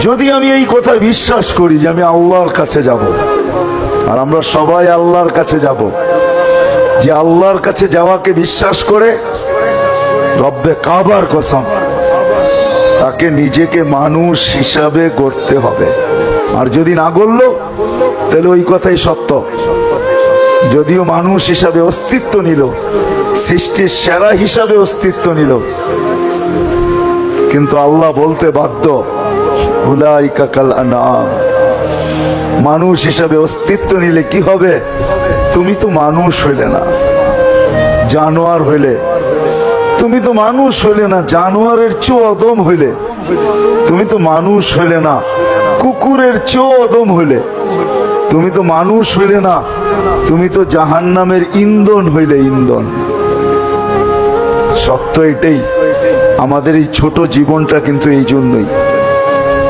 যদি আমি এই কথা বিশ্বাস করি যে আমি আল্লাহর কাছে যাব, আর আমরা সবাই আল্লাহর কাছে যাব, যে আল্লাহর কাছে যাওয়াকে বিশ্বাস করে রব্বে কাবার কসম তাকে নিজেকে মানুষ হিসাবে গড়তে হবে। আর যদি না গড়ল তাহলে ওই কথাই সত্য, যদিও মানুষ হিসাবে অস্তিত্ব নিল, সৃষ্টির সেরা হিসাবে অস্তিত্ব নিল, কিন্তু আল্লাহ বলতে বাধ্য উলাইকা কাল আনআম, মানুষ হিসাবে অস্তিত্ব নিলে কি হবে? তুমি তো মানুষ হইলে না, জানোয়ার হইলে। তুমি তো মানুষ হইলে না, জানোয়ারের চেয়েও অদম হইলে। তুমি তো মানুষ হইলে না, কুকুরের চেয়েও অদম হইলে। তুমি তো মানুষ হইলে না, তুমি তো জাহান্নামের ইন্ধন হইলে, ইন্ধন। সত্য এটাই, আমাদের এই ছোট জীবনটা কিন্তু এই জন্যই।